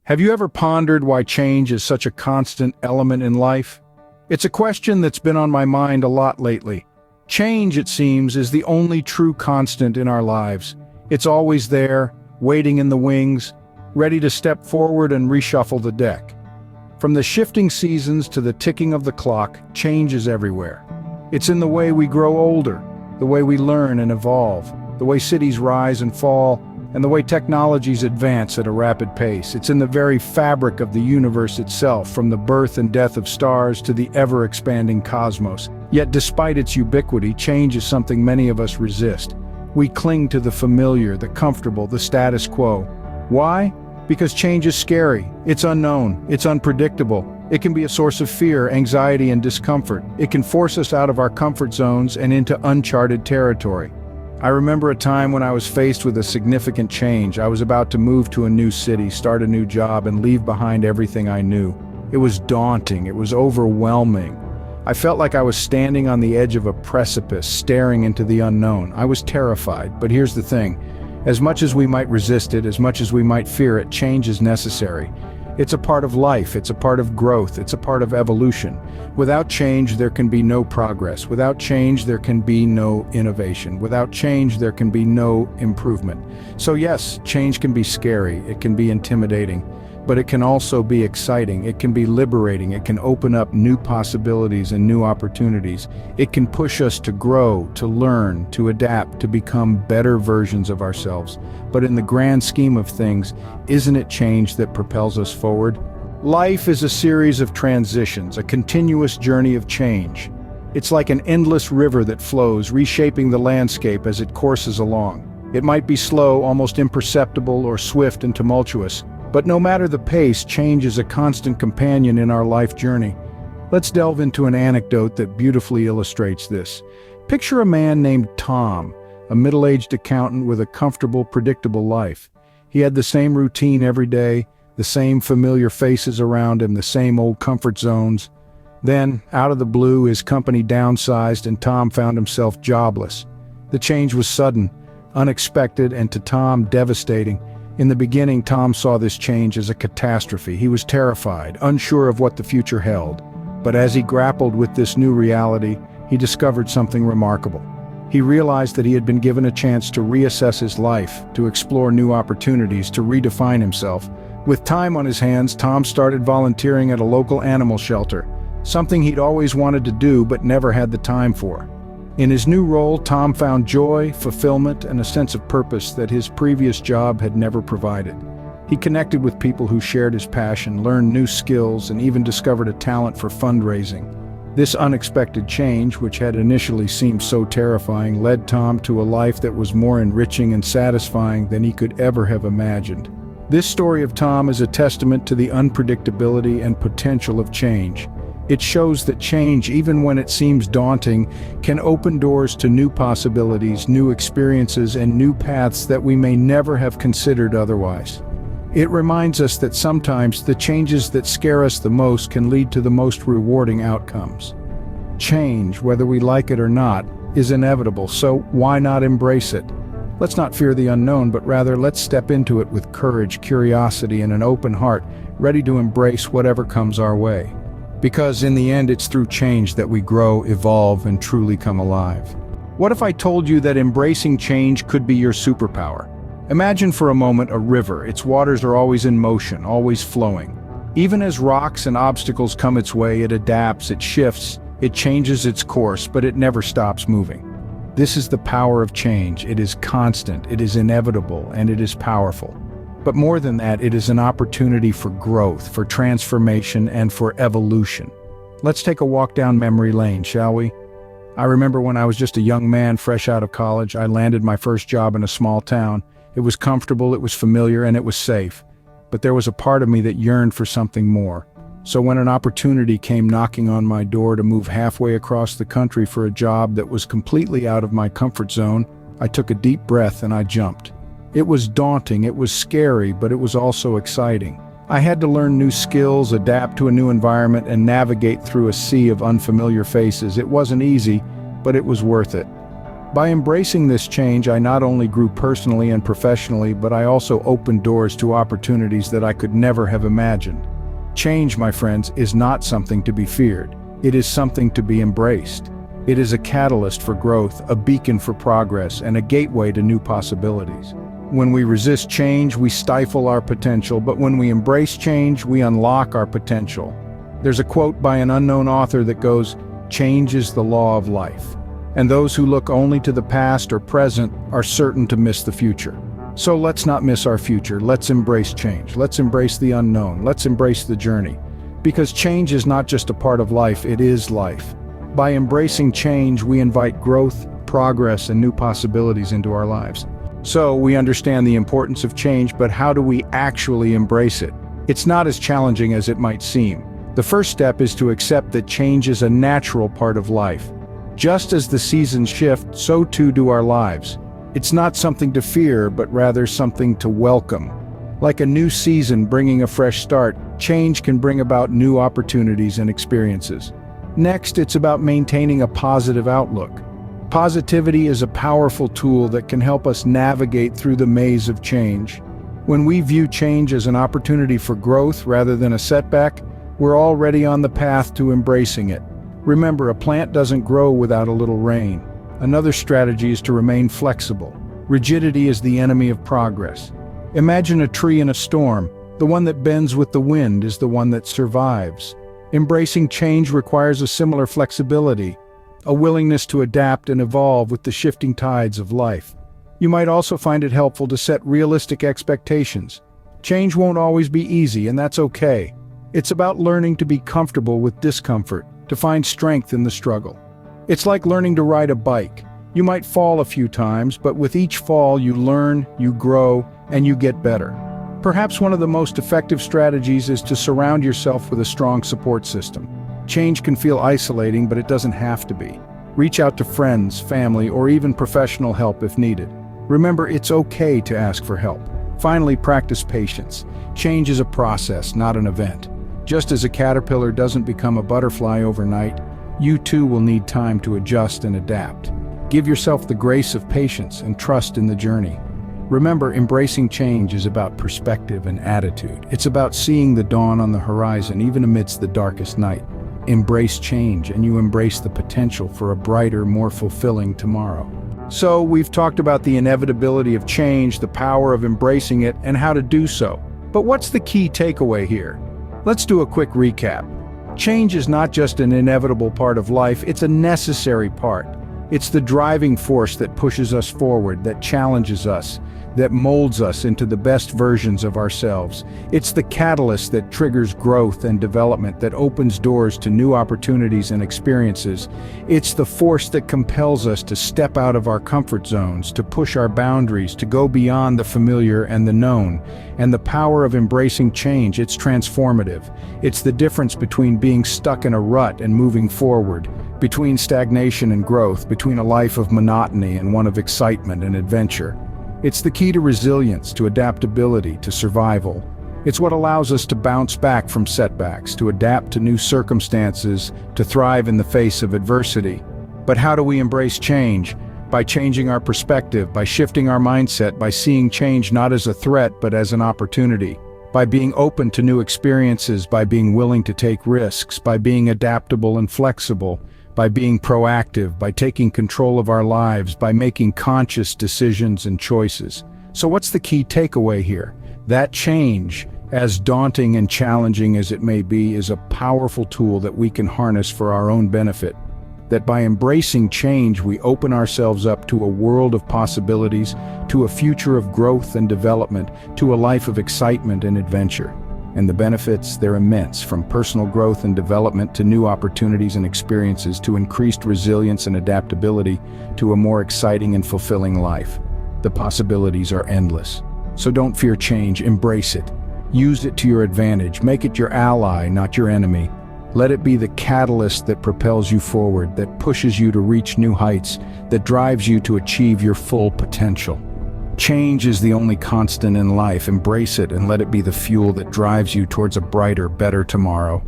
Have you ever pondered why change is such a constant element in life? It's a question that's been on my mind a lot lately. Change, it seems, is the only true constant in our lives. It's always there, waiting in the wings, ready to step forward and reshuffle the deck. From the shifting seasons to the ticking of the clock, change is everywhere. It's in the way we grow older, the way we learn and evolve, the way cities rise and fall, and the way technologies advance at a rapid pace. It's in the very fabric of the universe itself, from the birth and death of stars to the ever-expanding cosmos. Yet despite its ubiquity, change is something many of us resist. We cling to the familiar, the comfortable, the status quo. Why? Because change is scary. It's unknown. It's unpredictable. It can be a source of fear, anxiety, and discomfort. It can force us out of our comfort zones and into uncharted territory. I remember a time when I was faced with a significant change. I was about to move to a new city, start a new job, and leave behind everything I knew. It was daunting. It was overwhelming. I felt like I was standing on the edge of a precipice, staring into the unknown. I was terrified, but here's the thing. As much as we might resist it, as much as we might fear it, change is necessary. It's a part of life, it's a part of growth, it's a part of evolution. Without change, there can be no progress. Without change, there can be no innovation. Without change, there can be no improvement. So yes, change can be scary, it can be intimidating, but it can also be exciting, it can be liberating, it can open up new possibilities and new opportunities. It can push us to grow, to learn, to adapt, to become better versions of ourselves. But in the grand scheme of things, isn't it change that propels us forward? Life is a series of transitions, a continuous journey of change. It's like an endless river that flows, reshaping the landscape as it courses along. It might be slow, almost imperceptible, or swift and tumultuous. But no matter the pace, change is a constant companion in our life journey. Let's delve into an anecdote that beautifully illustrates this. Picture a man named Tom, a middle-aged accountant with a comfortable, predictable life. He had the same routine every day, the same familiar faces around him, the same old comfort zones. Then, out of the blue, his company downsized and Tom found himself jobless. The change was sudden, unexpected, and to Tom, devastating. In the beginning, Tom saw this change as a catastrophe. He was terrified, unsure of what the future held. But as he grappled with this new reality, he discovered something remarkable. He realized that he had been given a chance to reassess his life, to explore new opportunities, to redefine himself. With time on his hands, Tom started volunteering at a local animal shelter, something he'd always wanted to do but never had the time for. In his new role, Tom found joy, fulfillment, and a sense of purpose that his previous job had never provided. He connected with people who shared his passion, learned new skills, and even discovered a talent for fundraising. This unexpected change, which had initially seemed so terrifying, led Tom to a life that was more enriching and satisfying than he could ever have imagined. This story of Tom is a testament to the unpredictability and potential of change. It shows that change, even when it seems daunting, can open doors to new possibilities, new experiences, and new paths that we may never have considered otherwise. It reminds us that sometimes the changes that scare us the most can lead to the most rewarding outcomes. Change, whether we like it or not, is inevitable, so why not embrace it? Let's not fear the unknown, but rather let's step into it with courage, curiosity, and an open heart, ready to embrace whatever comes our way. Because in the end, it's through change that we grow, evolve, and truly come alive. What if I told you that embracing change could be your superpower? Imagine for a moment a river. Its waters are always in motion, always flowing. Even as rocks and obstacles come its way, it adapts, it shifts, it changes its course, but it never stops moving. This is the power of change. It is constant, it is inevitable, and it is powerful. But more than that, it is an opportunity for growth, for transformation, and for evolution. Let's take a walk down memory lane, shall we? I remember when I was just a young man fresh out of college, I landed my first job in a small town. It was comfortable, it was familiar, and it was safe. But there was a part of me that yearned for something more. So when an opportunity came knocking on my door to move halfway across the country for a job that was completely out of my comfort zone, I took a deep breath and I jumped. It was daunting, it was scary, but it was also exciting. I had to learn new skills, adapt to a new environment, and navigate through a sea of unfamiliar faces. It wasn't easy, but it was worth it. By embracing this change, I not only grew personally and professionally, but I also opened doors to opportunities that I could never have imagined. Change, my friends, is not something to be feared. It is something to be embraced. It is a catalyst for growth, a beacon for progress, and a gateway to new possibilities. When we resist change, we stifle our potential, but when we embrace change, we unlock our potential. There's a quote by an unknown author that goes, "Change is the law of life." And those who look only to the past or present are certain to miss the future. So let's not miss our future. Let's embrace change. Let's embrace the unknown. Let's embrace the journey. Because change is not just a part of life, it is life. By embracing change, we invite growth, progress, and new possibilities into our lives. So we understand the importance of change, but how do we actually embrace it? It's not as challenging as it might seem. The first step is to accept that change is a natural part of life. Just as the seasons shift, so too do our lives. It's not something to fear, but rather something to welcome. Like a new season bringing a fresh start, change can bring about new opportunities and experiences. Next, it's about maintaining a positive outlook. Positivity is a powerful tool that can help us navigate through the maze of change. When we view change as an opportunity for growth rather than a setback, we're already on the path to embracing it. Remember, a plant doesn't grow without a little rain. Another strategy is to remain flexible. Rigidity is the enemy of progress. Imagine a tree in a storm. The one that bends with the wind is the one that survives. Embracing change requires a similar flexibility, a willingness to adapt and evolve with the shifting tides of life. You might also find it helpful to set realistic expectations. Change won't always be easy, and that's okay. It's about learning to be comfortable with discomfort, to find strength in the struggle. It's like learning to ride a bike. You might fall a few times, but with each fall you learn, you grow, and you get better. Perhaps one of the most effective strategies is to surround yourself with a strong support system. Change can feel isolating, but it doesn't have to be. Reach out to friends, family, or even professional help if needed. Remember, it's okay to ask for help. Finally, practice patience. Change is a process, not an event. Just as a caterpillar doesn't become a butterfly overnight, you too will need time to adjust and adapt. Give yourself the grace of patience and trust in the journey. Remember, embracing change is about perspective and attitude. It's about seeing the dawn on the horizon, even amidst the darkest night. Embrace change, and you embrace the potential for a brighter, more fulfilling tomorrow. So, we've talked about the inevitability of change, the power of embracing it, and how to do so. But what's the key takeaway here? Let's do a quick recap. Change is not just an inevitable part of life, it's a necessary part. It's the driving force that pushes us forward, that challenges us, that molds us into the best versions of ourselves. It's the catalyst that triggers growth and development, that opens doors to new opportunities and experiences. It's the force that compels us to step out of our comfort zones, to push our boundaries, to go beyond the familiar and the known. And the power of embracing change, it's transformative. It's the difference between being stuck in a rut and moving forward, between stagnation and growth, between a life of monotony and one of excitement and adventure. It's the key to resilience, to adaptability, to survival. It's what allows us to bounce back from setbacks, to adapt to new circumstances, to thrive in the face of adversity. But how do we embrace change? By changing our perspective, by shifting our mindset, by seeing change not as a threat but as an opportunity. By being open to new experiences, by being willing to take risks, by being adaptable and flexible, by being proactive, by taking control of our lives, by making conscious decisions and choices. So what's the key takeaway here? That change, as daunting and challenging as it may be, is a powerful tool that we can harness for our own benefit. That by embracing change, we open ourselves up to a world of possibilities, to a future of growth and development, to a life of excitement and adventure. And the benefits, they're immense, from personal growth and development to new opportunities and experiences, to increased resilience and adaptability, to a more exciting and fulfilling life. The possibilities are endless. So don't fear change, embrace it. Use it to your advantage, make it your ally, not your enemy. Let it be the catalyst that propels you forward, that pushes you to reach new heights, that drives you to achieve your full potential. Change is the only constant in life. Embrace it and let it be the fuel that drives you towards a brighter, better tomorrow.